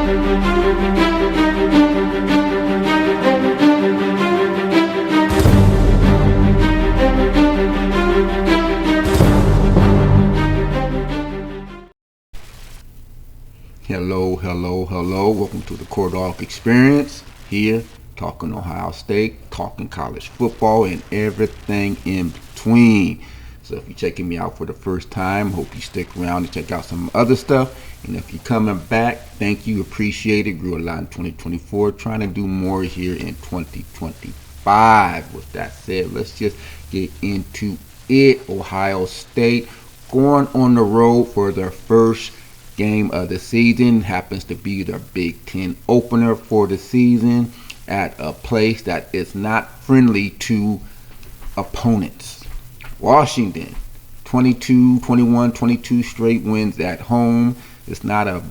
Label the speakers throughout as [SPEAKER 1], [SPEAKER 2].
[SPEAKER 1] Hello. Welcome to the Core Dog Experience. Here, talking Ohio State, talking college football, and everything in between. So if you're checking me out for the first time, hope you stick around and check out some other stuff. And if you're coming back, thank you, appreciate it. Grew a lot in 2024, trying to do more here in 2025. With that said, let's just get into it. Ohio State going on the road for their first game of the season. Happens to be their Big Ten opener for the season at a place that is not friendly to opponents. Washington, 22 straight wins at home. It's not a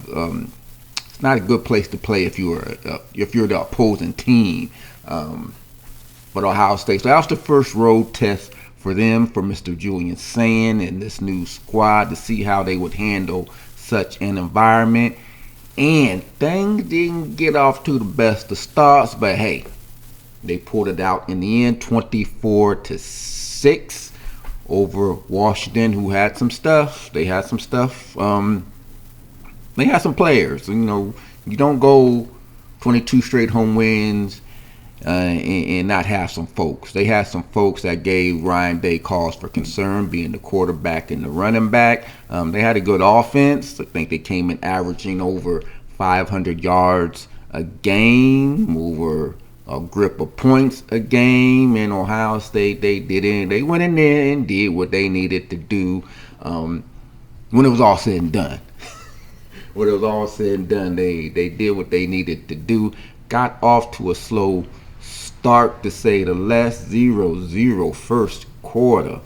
[SPEAKER 1] good place to play if you're the opposing team. But Ohio State, so that was the first road test for them, for Mr. Julian Sand and this new squad, to see how they would handle such an environment. And things didn't get off to the best of starts, but hey, they pulled it out in the end, 24-6 over Washington, who had some stuff. They had some stuff. They had some players. You know, you don't go 22 straight home wins and not have some folks. They had some folks that gave Ryan Day cause for concern, being the quarterback and the running back. They had a good offense. I think they came in averaging over 500 yards a game, over a grip of points a game. And Ohio State, they went in there and did what they needed to do when it was all said and done. When it was all said and done, they did what they needed to do. Got off to a slow start, to say the less. 0-0 first quarter.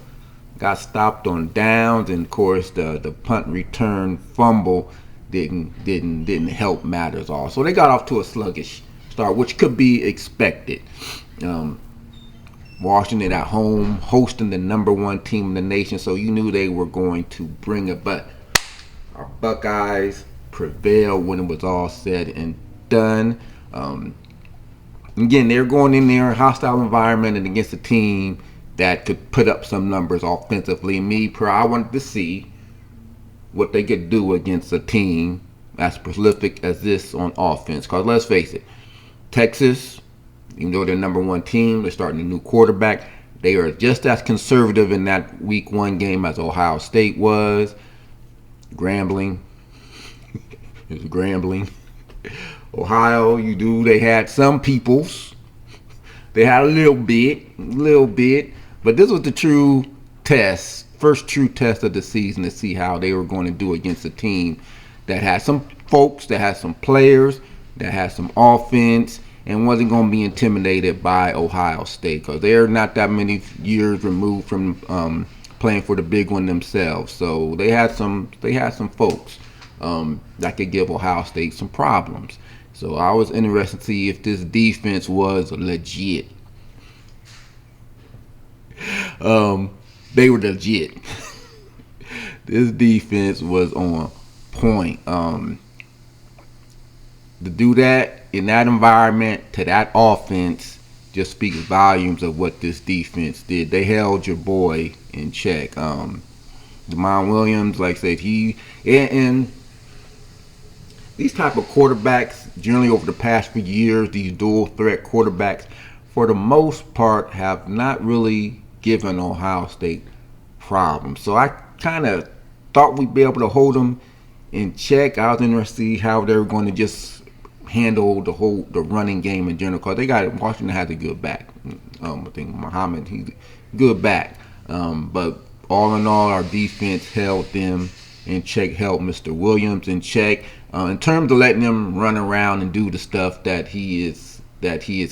[SPEAKER 1] Got stopped on downs, and of course the punt return fumble didn't help matters all. So they got off to a sluggish start, which could be expected. Washington at home, hosting the number one team in the nation, so you knew they were going to bring it. But our Buckeyes prevailed when it was all said and done. Again, they're going in there, hostile environment, and against a team that could put up some numbers offensively. I wanted to see what they could do against a team as prolific as this on offense. Because let's face it, Texas, even though they're number one team, they're starting a new quarterback. They are just as conservative in that week one game as Ohio State was. Grambling. It's Grambling. Ohio, they had some peoples. They had a little bit. But this was the true test, first true test of the season, to see how they were going to do against a team that had some folks, that had some players, that had some offense, and wasn't going to be intimidated by Ohio State, because they're not that many years removed from playing for the big one themselves. So they had some folks that could give Ohio State some problems. So I was interested to see if this defense was legit. They were legit. This defense was on point. To do that in that environment to that offense just speaks volumes of what this defense did. They held your boy in check. Damon Williams, like I said, and these type of quarterbacks, generally over the past few years, these dual threat quarterbacks, for the most part, have not really given Ohio State problems. So I kind of thought we'd be able to hold them in check. I was interested to see how they were going to just handle the running game in general, because Washington has a good back. I think Muhammad, he's a good back. But all in all, our defense held them in check, held Mr. Williams in check. In terms of letting him run around and do the stuff that he is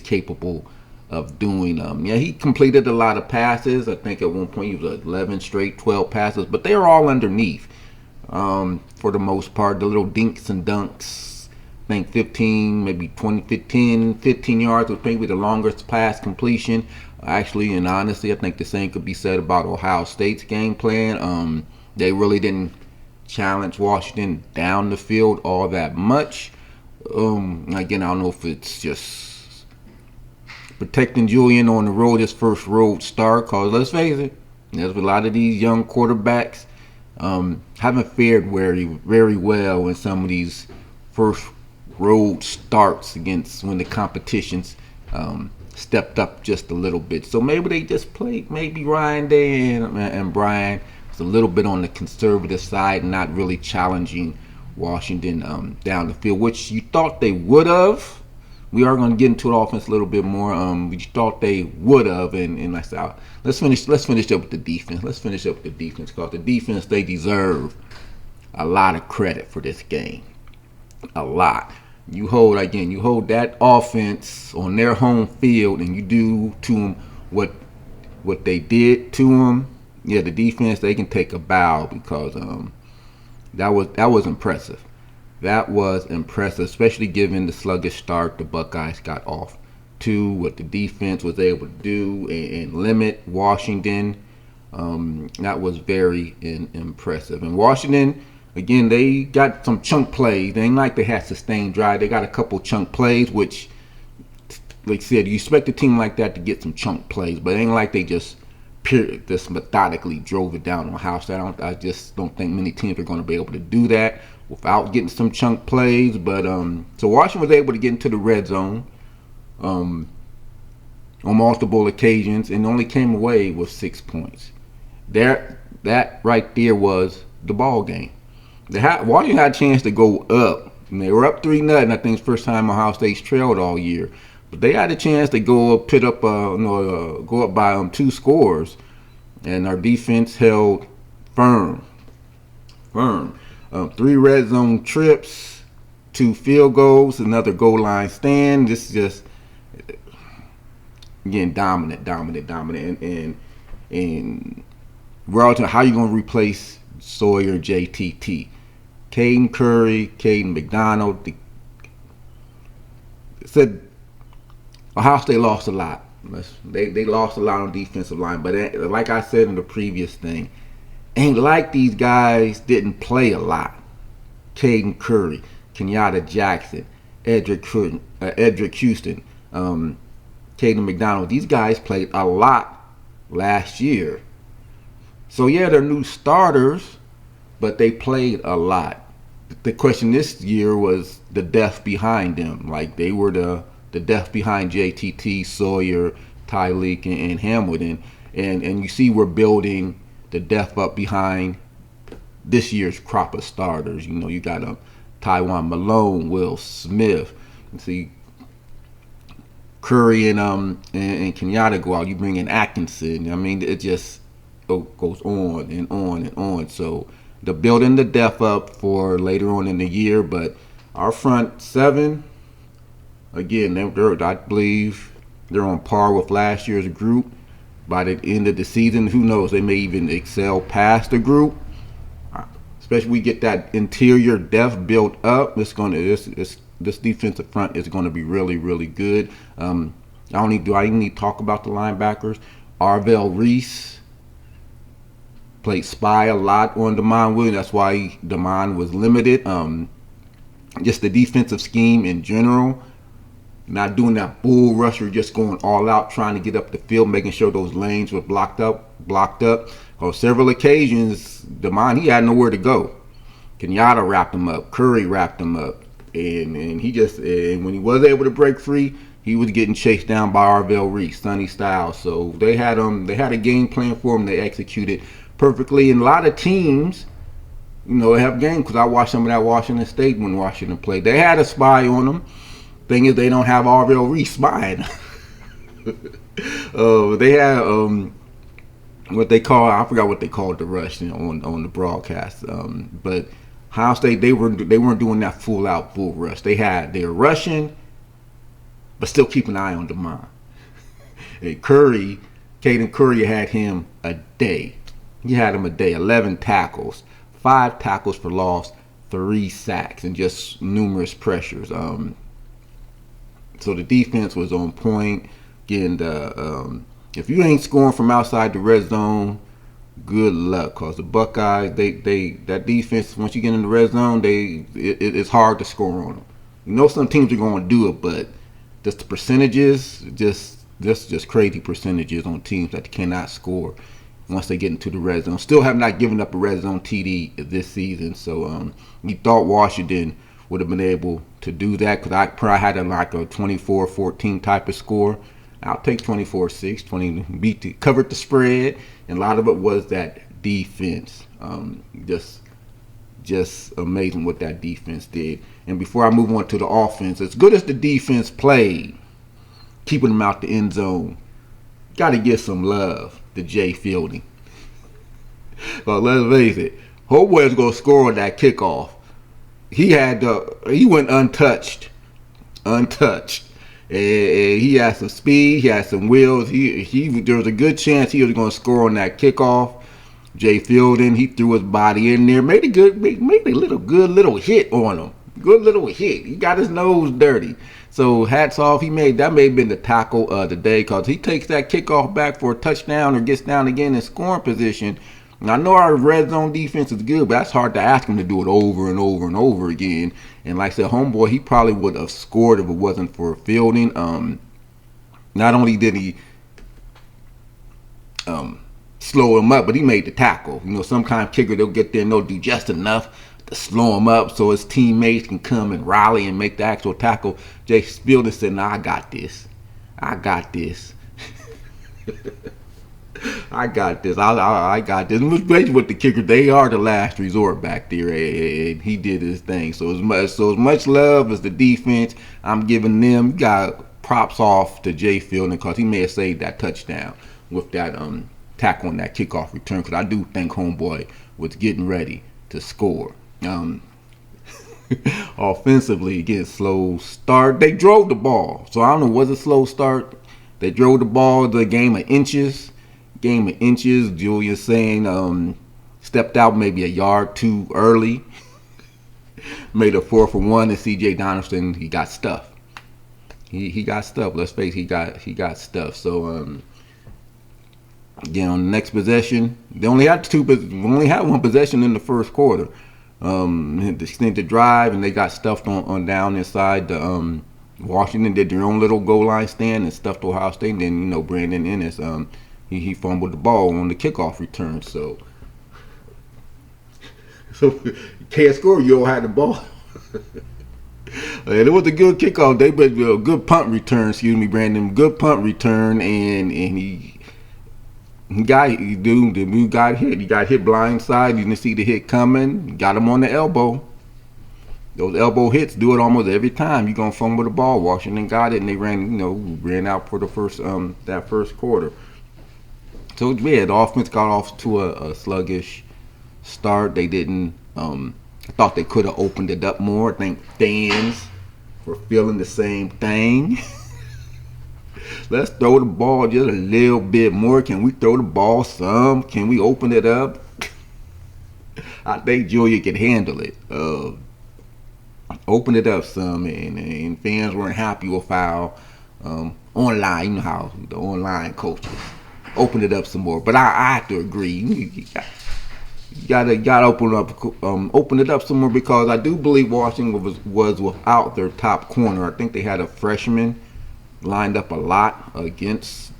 [SPEAKER 1] capable of doing. He completed a lot of passes. I think at one point he was 11 straight, 12 passes, but they were all underneath for the most part. The little dinks and dunks, I think 15 yards was maybe the longest pass completion. Actually, and honestly, I think the same could be said about Ohio State's game plan. They really didn't challenge Washington down the field all that much. Again, I don't know if it's just protecting Julian on the road, his first road start. Cause let's face it, there's a lot of these young quarterbacks haven't fared very well in some of these first road starts against when the competitions stepped up just a little bit. So maybe they just played. Maybe Ryan Day and Brian was a little bit on the conservative side, not really challenging Washington down the field, which you thought they would have. We are going to get into the offense a little bit more. But you thought they would have, and like I said, let's finish up with the defense. Let's finish up with the defense because the defense, they deserve a lot of credit for this game. A lot. You hold that offense on their home field, and you do to them what they did to them. Yeah, the defense, they can take a bow because that was impressive. That was impressive, especially given the sluggish start the Buckeyes got off to, what the defense was able to do and limit Washington. That was very impressive. And Washington, again, they got some chunk plays. They ain't like they had sustained drive. They got a couple chunk plays, which, like I said, you expect a team like that to get some chunk plays, but it ain't like they just methodically drove it down on Ohio State. I just don't think many teams are going to be able to do that without getting some chunk plays. But so Washington was able to get into the red zone on multiple occasions and only came away with 6 points. That right there was the ball game. Washington had a chance to go up, and they were up 3-0. I think it's the first time Ohio State's trailed all year. But they had a chance to go up by 2 scores, and our defense held firm. 3 red zone trips, 2 field goals, another goal line stand. This is just, again, dominant, and we're all talking how you gonna replace Sawyer, JTT, Caden Curry, Caden McDonald. Said Ohio State lost a lot. They lost a lot on defensive line, but like I said in the previous thing, ain't like these guys didn't play a lot. Caden Curry, Kenyatta Jackson, Edric Houston, Caden McDonald. These guys played a lot last year. So yeah, they're new starters, but they played a lot. The question this year was the depth behind them. Like they were the depth behind JTT, Sawyer, Tyleek, and Hamilton. And you see we're building the depth up behind this year's crop of starters. You know, you got Tywan Malone, Will Smith. You see Curry and Kenyatta go out. You bring in Atkinson. I mean, it just goes on and on and on. So they're building the depth up for later on in the year. But our front 7, again, I believe they're on par with last year's group. By the end of the season, who knows? They may even excel past the group. Especially we get that interior depth built up. This defensive front is going to be really, really good. Do I even need to talk about the linebackers? Arvell Reese played spy a lot on Damon Williams. That's why Damon was limited. Just the defensive scheme in general. Not doing that bull rush, or just going all out, trying to get up the field, making sure those lanes were blocked up. On several occasions, Damon, he had nowhere to go. Kenyatta wrapped him up. Curry wrapped him up. And when he was able to break free, he was getting chased down by Arvell Reese, Sonny Styles. So they had a game plan for him. They executed perfectly. And a lot of teams, have games, because I watched some of that Washington State when Washington played. They had a spy on them. Thing is, they don't have Arvell Reese spying. They had what they call, I forgot what they called the rush on the broadcast. But Ohio State, they weren't doing that full out bull rush. They're rushing, but still keep an eye on Damon. And Caden Curry had him a day. He had him a day. 11 tackles, 5 tackles for loss, 3 sacks, and just numerous pressures. So the defense was on point. Again, if you ain't scoring from outside the red zone, good luck. Cause the Buckeyes, that defense, once you get in the red zone, it's hard to score on them. You know some teams are going to do it, but just the percentages, just crazy percentages on teams that cannot score once they get into the red zone. Still have not given up a red zone TD this season. So you thought Washington would have been able to do that because I probably had like a 24-14 type of score. I'll take 24-6, 20 covered the spread, and a lot of it was that defense. Just amazing what that defense did. And before I move on to the offense, as good as the defense played, keeping them out the end zone, got to give some love to Jay Fielding. But let's face it, Homeboy's gonna score on that kickoff. He went untouched. And he had some speed, he had some wheels. There was a good chance he was gonna score on that kickoff. Jay Fielding, he threw his body in there, made a good little hit on him. Good little hit. He got his nose dirty. So hats off. That may have been the tackle of the day because he takes that kickoff back for a touchdown or gets down again in scoring position. And I know our red zone defense is good, but that's hard to ask him to do it over and over and over again. And like I said, Homeboy, he probably would have scored if it wasn't for Fielding. Not only did he slow him up, but he made the tackle. You know, some kind of kicker, they'll get there and they'll do just enough to slow him up so his teammates can come and rally and make the actual tackle. Jay Fielding said, "No, I got this. I got this. I got this. I got this." And especially with the kicker, they are the last resort back there, and he did his thing. So as much love as the defense, I'm giving them. Got props off to Jay Fielding because he may have saved that touchdown with that tackle on that kickoff return. Because I do think Homeboy was getting ready to score. Offensively, again, slow start. They drove the ball, so I don't know. Was it slow start? They drove the ball the game of inches. Julius saying stepped out maybe a yard too early. Made a 4 for 1, and C.J. Donaldson, he got stuffed. He got stuffed. Let's face it, he got stuffed. So again, on the next possession, they only had one possession in the first quarter. The extended drive, and they got stuffed on down inside the Washington did their own little goal line stand and stuffed Ohio State. And then Brandon Ennis he fumbled the ball on the kickoff return. So you can't score, you don't have the ball. And it was a good kickoff. They but a good punt return. Brandon. Good punt return, and he got hit. He got hit blindside. You didn't see the hit coming. Got him on the elbow. Those elbow hits do it almost every time. You're gonna fumble the ball. Washington got it, and they ran out for the first that first quarter. So yeah, the offense got off to a sluggish start. They didn't. I thought they could have opened it up more. I think fans were feeling the same thing. Let's throw the ball just a little bit more. Can we throw the ball some? Can we open it up? I think Julia can handle it. Open it up some, and fans weren't happy with how online, you know how the online coaches open it up some more. But I have to agree. You gotta open it up some more because I do believe Washington was without their top corner. I think they had a freshman lined up a lot against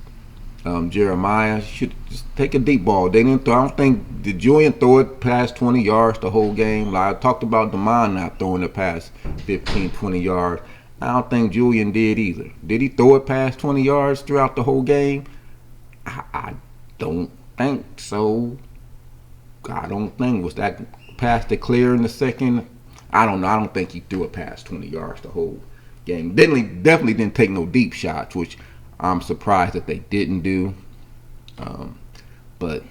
[SPEAKER 1] Jeremiah. Should just take a deep ball. They didn't throw. I don't think did Julian throw it past 20 yards the whole game. Like I talked about Demond not throwing it past 15, 20 yards. I don't think Julian did either. Did he throw it past 20 yards throughout the whole game? I don't think so. I don't think. Was that pass to clear in the second? I don't know. I don't think he threw it past 20 yards the whole game. Definitely didn't take no deep shots, which I'm surprised that they didn't do. But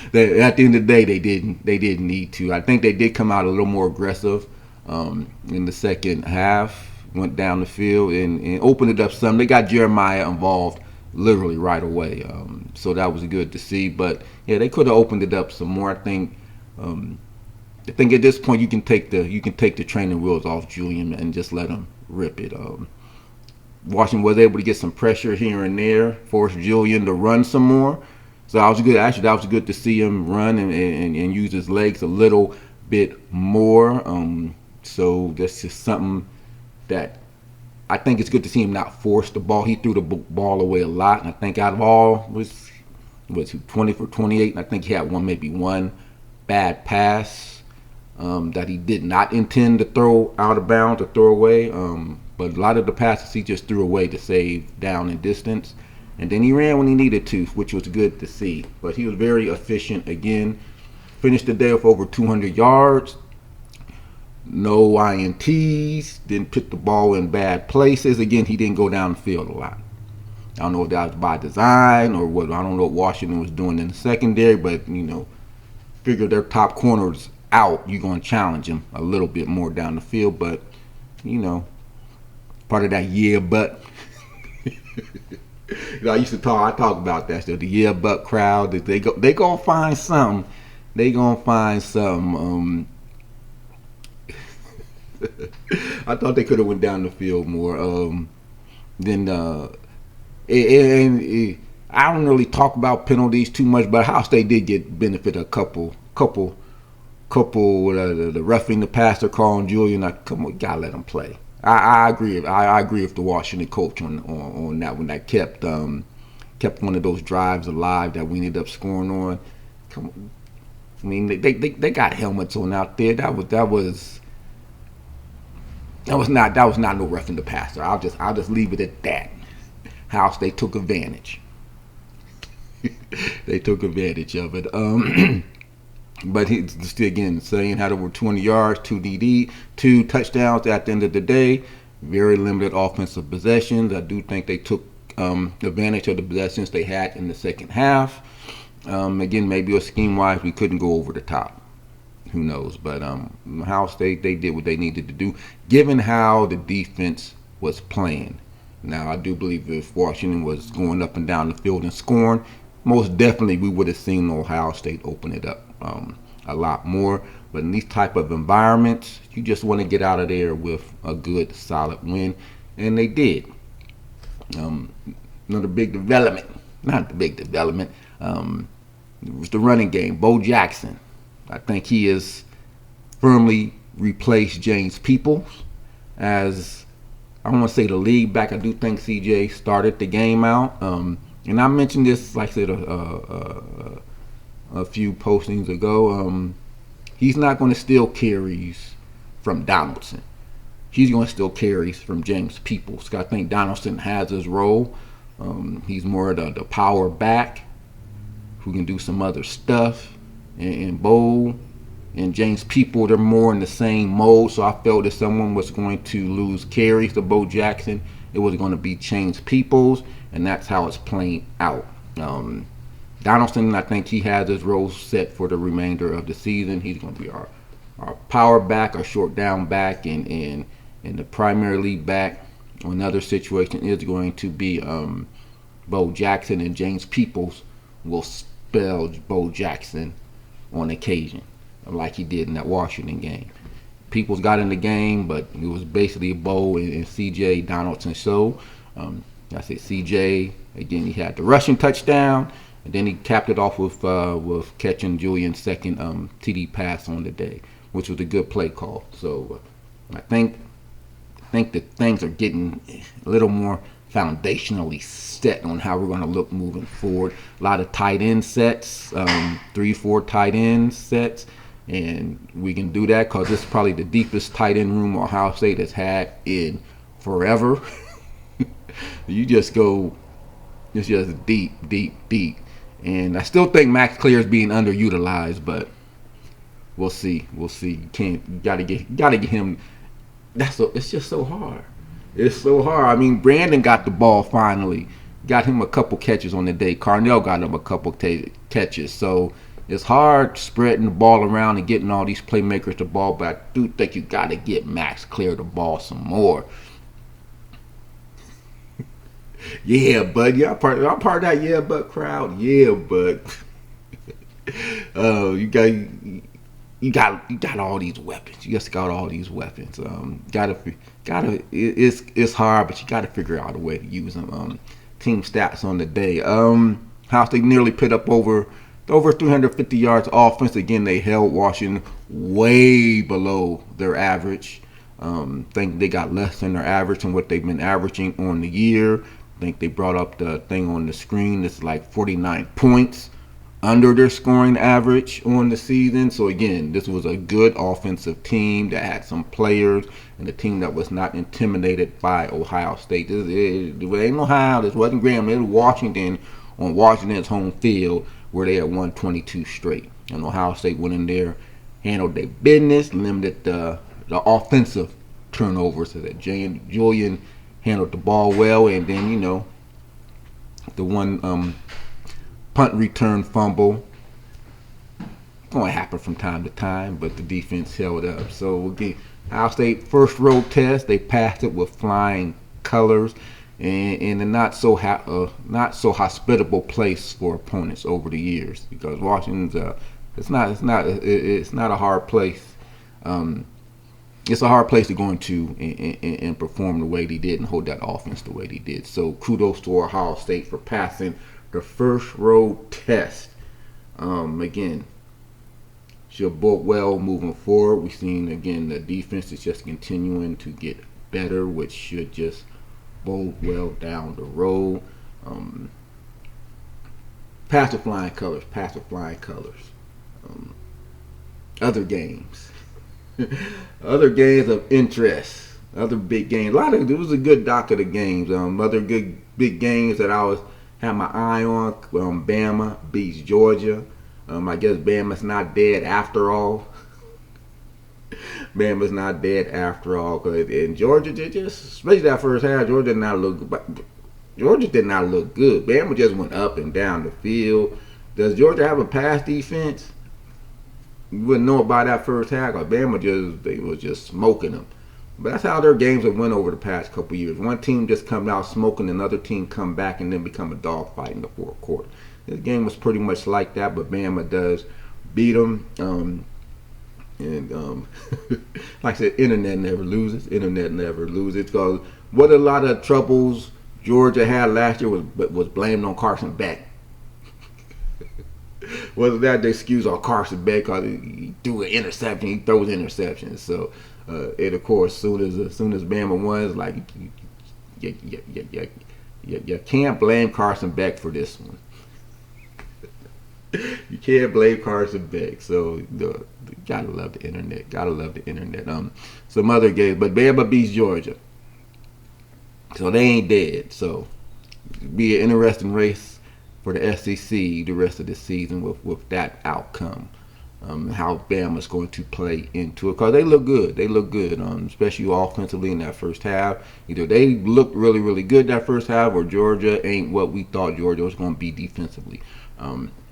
[SPEAKER 1] at the end of the day, they didn't need to. I think they did come out a little more aggressive in the second half. Went down the field and opened it up some. They got Jeremiah involved literally right away. So that was good to see. But yeah, they could have opened it up some more. I think at this point you can take the training wheels off Julian and just let him rip it. Washington was able to get some pressure here and there, forced Julian to run some more. So that was good. Actually, that was good to see him run and use his legs a little bit more. So that's just something that I think it's good to see him not force the ball. He threw the ball away a lot, and I think out of all was 20 for 28, and I think he had maybe one bad pass that he did not intend to throw out of bounds or throw away. But a lot of the passes he just threw away to save down and distance. And then he ran when he needed to, which was good to see. But he was very efficient again. Finished the day with over 200 yards. No INTs. Didn't put the ball in bad places. Again, he didn't go down the field a lot. I don't know if that was by design or what. I don't know what Washington was doing in the secondary, but figure their top corners out, you're going to challenge them a little bit more down the field. But part of that but. I talk about that still. The but crowd. They gonna find something. They gonna find something. I thought they could have went down the field more. I don't really talk about penalties too much, but Ohio State did get benefit a couple. The roughing the passer call on Julian. Come on, gotta let him play. I agree. I agree with the Washington coach on that one. That kept one of those drives alive that we ended up scoring on. Come on. I mean, they got helmets on out there. That was not no roughing the passer. I'll just leave it at that. House, they took advantage. They took advantage of it. But he still, again, saying had over 20 yards, 2 touchdowns at the end of the day. Very limited offensive possessions. I do think they took advantage of the possessions they had in the second half. Again, maybe a scheme-wise, we couldn't go over the top. Who knows? But Ohio State, they did what they needed to do, given how the defense was playing. Now, I do believe if Washington was going up and down the field and scoring, most definitely we would have seen Ohio State open it up a lot more. But in these type of environments, you just want to get out of there with a good, solid win. And they did. Another big development. Not the big development. It was the running game. Bo Jackson. I think he has firmly replaced James Peoples as, I don't want to say the lead back. I do think CJ started the game out. And I mentioned this, like I said, a few postings ago. He's not going to steal carries from Donaldson. He's going to steal carries from James Peoples. I think Donaldson has his role. He's more the power back who can do some other stuff. And Bo and James Peoples, they're more in the same mode. So I felt if someone was going to lose carries to Bo Jackson, it was going to be James Peoples. And that's how it's playing out. Donaldson, I think he has his role set for the remainder of the season. He's going to be our power back, our short down back, and the primary lead back. Another situation is going to be Bo Jackson, and James Peoples will spell Bo Jackson on occasion, like he did in that Washington game. Peoples got in the game, but it was basically Bo and CJ Donaldson. So I said CJ, again, he had the rushing touchdown, and then he capped it off with catching Julian's second TD pass on the day, which was a good play call. So I think that things are getting a little more foundationally set on how we're going to look moving forward. A lot of tight end sets, 3-4 tight end sets, and we can do that because this is probably the deepest tight end room Ohio State has had in forever. You just go, it's just deep. And I still think Max Clear is being underutilized, but we'll see. You gotta get him. It's just so hard. It's so hard. I mean, Brandon got the ball finally. Got him a couple catches on the day. Carnell got him a couple catches. So it's hard spreading the ball around and getting all these playmakers the ball, but I do think you got to get Max Clear the ball some more. Yeah, bud. Yeah, I'm part of that. Yeah, but crowd. Yeah, but you got all these weapons. You just got all these weapons. It's hard, but you got to figure out a way to use them. Team stats on the day. House, they nearly put up over over 350 yards offense. Again, they held Washington way below their average. Think they got less than their average and what they've been averaging on the year. I think they brought up the thing on the screen. It's like 49 points under their scoring average on the season. So again, this was a good offensive team that had some players and a team that was not intimidated by Ohio State. It ain't Ohio. This wasn't Graham. It was Washington on Washington's home field where they had won 22 straight. And Ohio State went in there, handled their business, limited the offensive turnovers so that Julian handled the ball well, and then the one punt return fumble. Going to happen from time to time, but the defense held up. So again, Ohio State first road test, they passed it with flying colors, and in a not so hospitable place for opponents over the years, because Washington's it's not a hard place. It's a hard place to go into and perform the way they did and hold that offense the way they did. So kudos to Ohio State for passing the first road test. Again, should bode well moving forward. We've seen, again, the defense is just continuing to get better, which should just bode well down the road. Pass the flying colors. Other games. Other games of interest. Other big games. There was a good docket of games. Other good big games that I had my eye on. Bama beats Georgia. I guess Bama's not dead after all. Bama's not dead after all. And Georgia just, especially that first half, Georgia did not look good. Bama just went up and down the field. Does Georgia have a pass defense? You wouldn't know about that first half. Bama they was just smoking them. But that's how their games have went over the past couple of years. One team just come out smoking, another team come back and then become a dogfight in the fourth quarter. This game was pretty much like that, but Bama does beat them. Like I said, internet never loses. Because what a lot of troubles Georgia had last year was blamed on Carson Beck. Whether that the excuse on Carson Beck because he threw an interception, he throws interceptions. So, and of course, as soon as Bama won, it's like you can't blame Carson Beck for this one. You can't blame Carson Beck. So, gotta love the internet. Some other games, but Bama beats Georgia, so they ain't dead. So, it'll be an interesting race for the SEC the rest of the season with that outcome. How Bama's going to play into it, because they look good. Especially offensively in that first half. Either they looked really, really good that first half, or Georgia ain't what we thought Georgia was going to be defensively.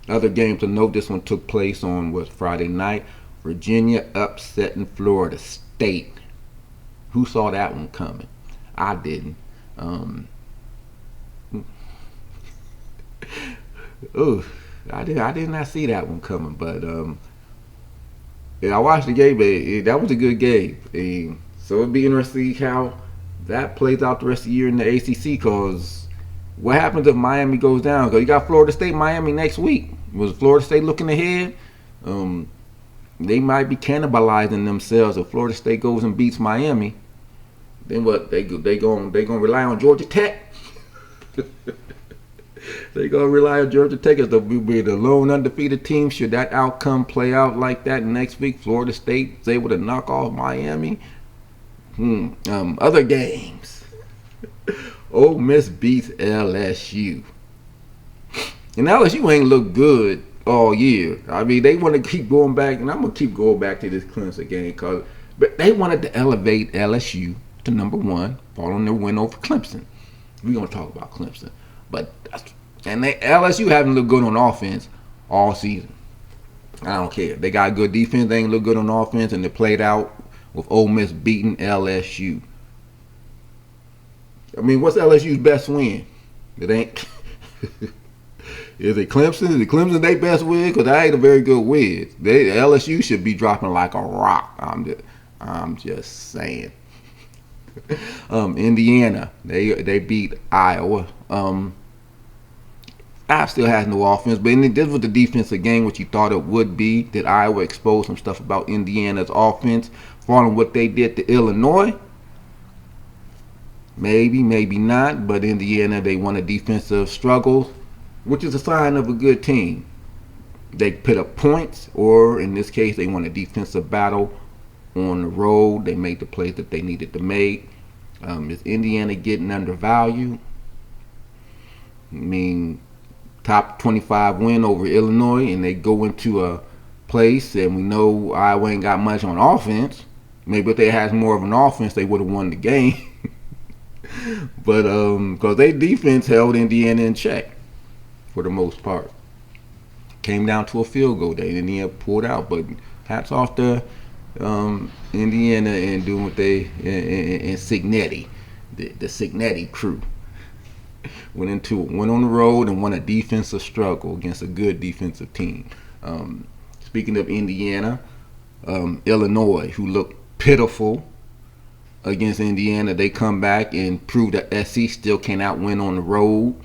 [SPEAKER 1] Other games to note, this one took place on Friday night. Virginia upsetting Florida State. Who saw that one coming? I didn't. I did not see that one coming, but I watched the game. That was a good game, so it'll be interesting to see how that plays out the rest of the year in the ACC. Because what happens if Miami goes down? Because you got Florida State, Miami next week. Was Florida State looking ahead? They might be cannibalizing themselves if Florida State goes and beats Miami. Then what? They gonna rely on Georgia Tech. They're going to rely on Georgia Tech as the lone undefeated team. Should that outcome play out like that next week, Florida State is able to knock off Miami. Other games. Ole Miss beats LSU. And LSU ain't look good all year. I mean, they want to keep going back, and I'm going to keep going back to this Clemson game. But they wanted to elevate LSU to number one following their win over Clemson. We're going to talk about Clemson. And LSU haven't looked good on offense all season. I don't care. They got good defense. They ain't look good on offense, and they played out with Ole Miss beating LSU. I mean, what's LSU's best win? It ain't. Is it Clemson? Is it Clemson their best win? Because that ain't a very good win. LSU should be dropping like a rock. I'm just saying. Indiana, they beat Iowa. Iowa still has no offense, but this was the defensive game which you thought it would be. Did Iowa expose some stuff about Indiana's offense following what they did to Illinois? Maybe, maybe not. But Indiana, they won a defensive struggle, which is a sign of a good team. They put up points, or in this case, they won a defensive battle on the road. They made the plays that they needed to make. Is Indiana getting undervalued? I mean, top 25 win over Illinois, and they go into a place, and we know Iowa ain't got much on offense. Maybe if they had more of an offense, they would have won the game. But because their defense held Indiana in check for the most part. Came down to a field goal. They didn't even pull it out, but hats off to Indiana and doing what they and Signetti, the Signetti crew. Went on the road and won a defensive struggle against a good defensive team. Speaking of Indiana, Illinois, who looked pitiful against Indiana, they come back and prove that SC still cannot win on the road.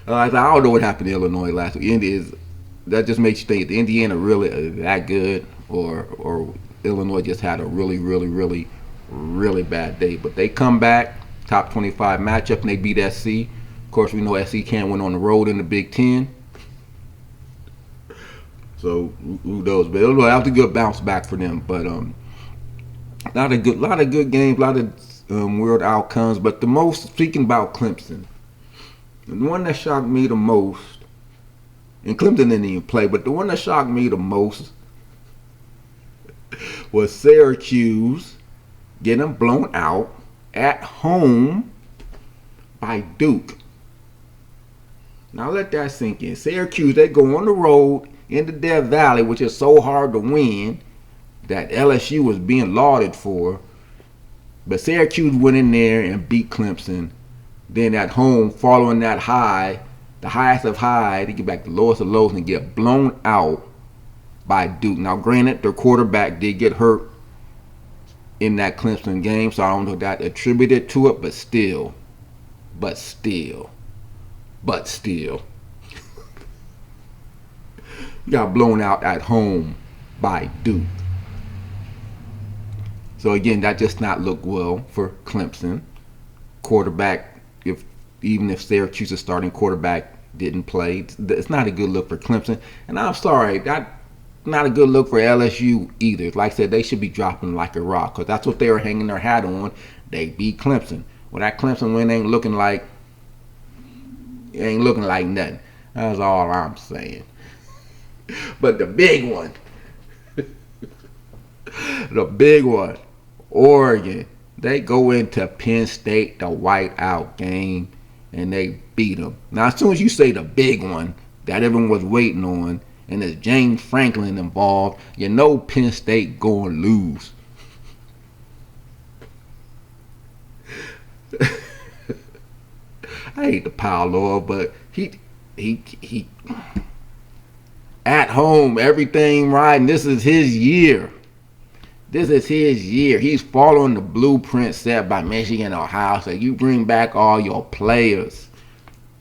[SPEAKER 1] I don't know what happened to Illinois last week. That just makes you think, is Indiana really that good, or Illinois just had a really, really, really, really bad day? But they come back, top 25 matchup, and they beat SC. Of course, we know SC can't win on the road in the Big Ten. So who knows? But Illinois, that was a good bounce back for them. But a lot of good games, a lot of weird outcomes. But the most, speaking about Clemson, the one that shocked me the most, and Clemson didn't even play, but the one that shocked me the most was Syracuse getting blown out at home by Duke. Now let that sink in. Syracuse, they go on the road into Death Valley, which is so hard to win, that LSU was being lauded for. But Syracuse went in there and beat Clemson. Then at home, following that high, the highest of high, they get back to the lowest of lows and get blown out by Duke. Now, granted, their quarterback did get hurt in that Clemson game, so I don't know if that attributed to it, but still. Got blown out at home by Duke. So again, that just not look well for Clemson. Quarterback, even if Syracuse's starting quarterback didn't play, it's not a good look for Clemson. And I'm sorry, that's not a good look for LSU either. Like I said, they should be dropping like a rock, because that's what they were hanging their hat on. They beat Clemson. Well, that Clemson win ain't looking like nothing. That's all I'm saying. But the big one, Oregon, they go into Penn State, the whiteout game, and they beat them. Now, as soon as you say the big one that everyone was waiting on, and there's James Franklin involved, you know Penn State going to lose. I hate to pile on, but he at home, everything right, and this is his year. He's following the blueprint set by Michigan, Ohio State. You bring back all your players.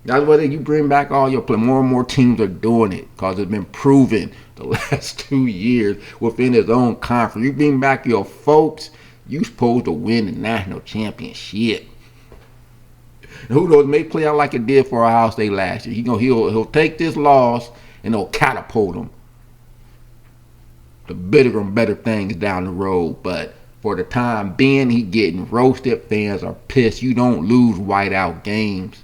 [SPEAKER 1] That's what you bring back all your players. More and more teams are doing it because it's been proven the last 2 years within his own conference. You bring back your folks, you supposed to win the national championship. And who knows, it may play out like it did for Ohio State last year. He'll take this loss and it'll catapult him the bigger and better things down the road. But for the time being, he getting roasted. Fans are pissed. You don't lose whiteout games.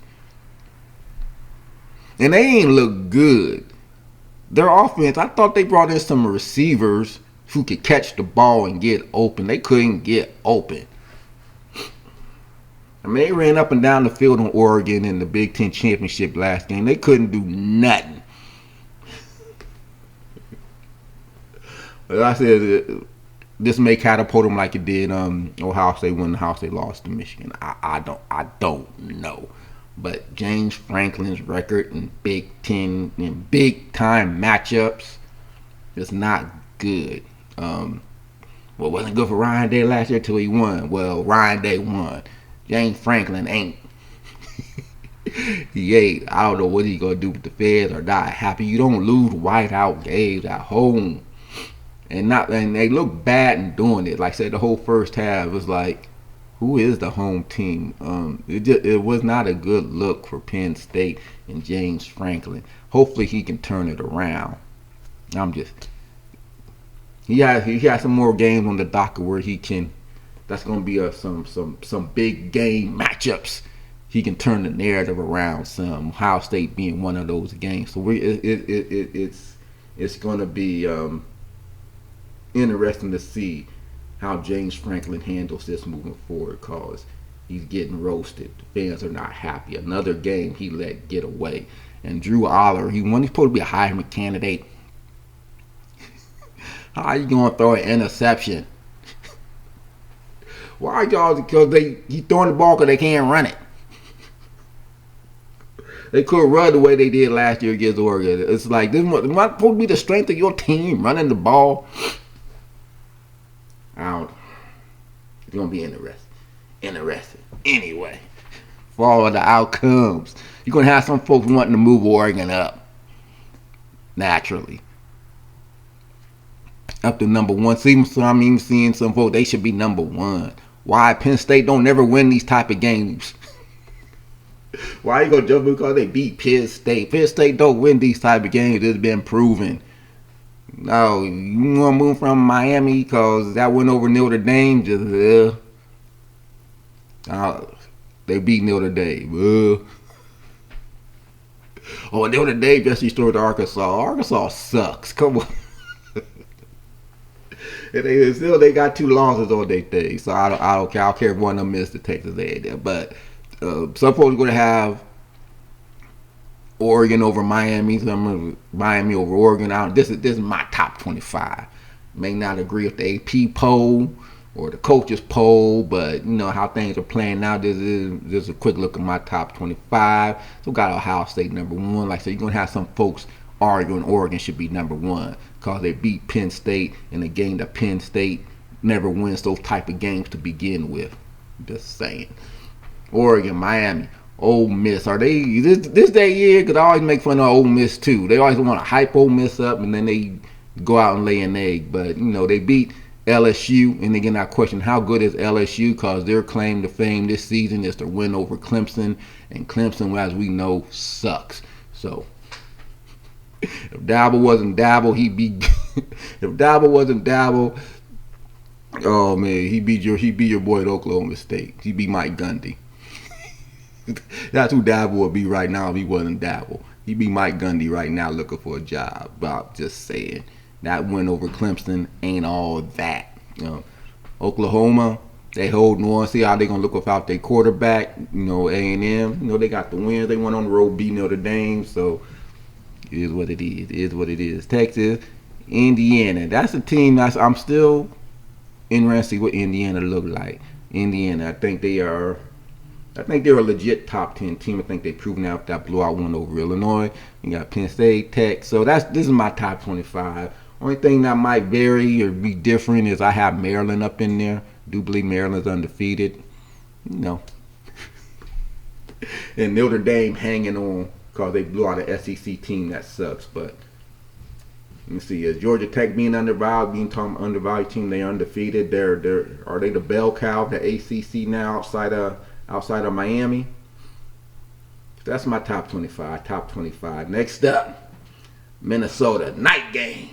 [SPEAKER 1] And they ain't look good. Their offense, I thought they brought in some receivers who could catch the ball and get open. They couldn't get open. I mean, they ran up and down the field on Oregon in the Big Ten championship last game. They couldn't do nothing. But I said this may catapult them like it did Ohio State when Ohio State lost to Michigan. I don't know. But James Franklin's record in Big Ten in big time matchups is not good. Well, it wasn't good for Ryan Day last year till he won. Well, Ryan Day won. James Franklin ain't. He ate. I don't know what he gonna do with the feds or not happy. You don't lose whiteout games at home, and they look bad in doing it. Like I said, the whole first half was like, who is the home team? It was not a good look for Penn State and James Franklin. Hopefully he can turn it around. I'm just he has some more games on the docket where he can. That's going to be some big game matchups. He can turn the narrative around. Some Ohio State being one of those games. So it's going to be interesting to see how James Franklin handles this moving forward, because he's getting roasted. The fans are not happy. Another game he let get away. And Drew Aller, he's supposed to be a Heisman candidate. How are you going to throw an interception? Why y'all? Because he's throwing the ball because they can't run it. They could run the way they did last year against Oregon. It's like, this is not supposed to be the strength of your team, running the ball. It's going to be interesting. Anyway, for all of the outcomes, you're going to have some folks wanting to move Oregon up. Naturally. Up to number one. So I'm even seeing some folks, they should be number one. Why Penn State don't never win these type of games? Why you gonna jump because they beat Penn State? Penn State don't win these type of games. It's been proven. No, you want to move from Miami because that went over Notre Dame. They beat Notre Dame. Oh, Notre Dame just destroyed Arkansas. Arkansas sucks. Come on. And they got 2 losses on their thing. So I don't care. I don't care if one of them missed the Texas A&M. But some folks are going to have Oregon over Miami. Some Miami over Oregon. This is my top 25. May not agree with the AP poll or the coaches poll, but you know how things are playing now. This is a quick look at my top 25. So got Ohio State number 1. Like I said, you're going to have some folks arguing Oregon should be number 1 because they beat Penn State in a game that Penn State never wins those type of games to begin with. Just saying. Oregon, Miami, Ole Miss. Are they this their year? Because I always make fun of Ole Miss too. They always want to hype Ole Miss up and then they go out and lay an egg. But you know they beat LSU, and again I question how good is LSU, because their claim to fame this season is to win over Clemson, and Clemson, as we know, sucks. So if Dabble wasn't Dabble, he'd be. If Dabble wasn't Dabble, oh man, he beat your boy at Oklahoma State. He beat Mike Gundy. That's who Dabble would be right now if he wasn't Dabble. He'd be Mike Gundy right now looking for a job. But just saying, that win over Clemson ain't all that. You know, Oklahoma, they holding on. See how they gonna look without their quarterback. You know, A&M. You know they got the wins. They went on the road beating Notre Dame. So it is what it is. It is what it is. Texas, Indiana. That's a team I'm still interested to see what Indiana look like. Indiana, I think they're a legit top 10 team. I think they've proven out that blowout win over Illinois. You got Penn State, Tech. So this is my top 25. Only thing that might vary or be different is I have Maryland up in there. Do believe Maryland's undefeated. You know. And Notre Dame hanging on because they blew out an SEC team that sucks. But let me see. Is Georgia Tech being undervalued team? They undefeated. Are they the bell cow of the ACC now outside of Miami? That's my top 25. Top 25. Next up, Minnesota. Night game.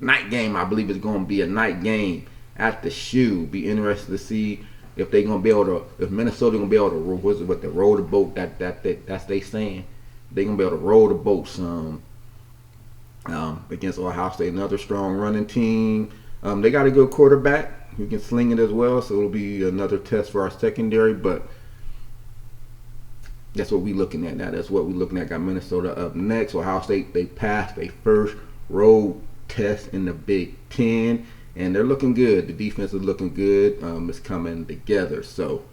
[SPEAKER 1] I believe it's going to be a night game at the Shoe. Be interested to see if they're going to be able to, if Minnesota going to be able to roll the boat. That's they saying. They're going to be able to roll the boat some against Ohio State. Another strong running team. They got a good quarterback who can sling it as well, so it'll be another test for our secondary, but that's what we're looking at now. That's what we're looking at. Got Minnesota up next. Ohio State, they passed their first road test in the Big Ten, and they're looking good. The defense is looking good. It's coming together. So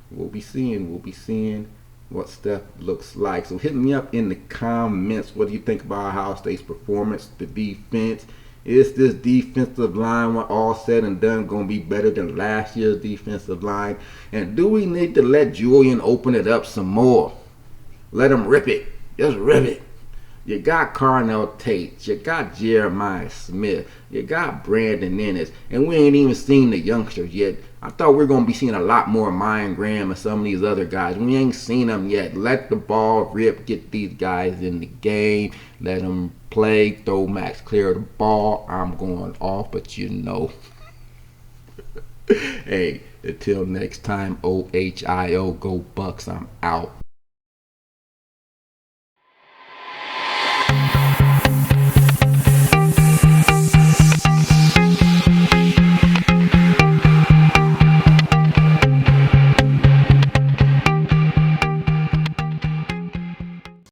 [SPEAKER 1] we'll be seeing what stuff looks like. So hit me up in the comments. What do you think about Ohio State's performance, the defense? Is this defensive line, when all said and done, going to be better than last year's defensive line? And do we need to let Julian open it up some more? Let them rip it. Just rip it. You got Carnell Tate. You got Jeremiah Smith. You got Brandon Ennis. And we ain't even seen the youngsters yet. I thought we were going to be seeing a lot more Ryan Graham and some of these other guys. We ain't seen them yet. Let the ball rip. Get these guys in the game. Let them play. Throw Max Clear the ball. I'm going off, but you know. Hey, until next time, OHIO, go Bucks. I'm out.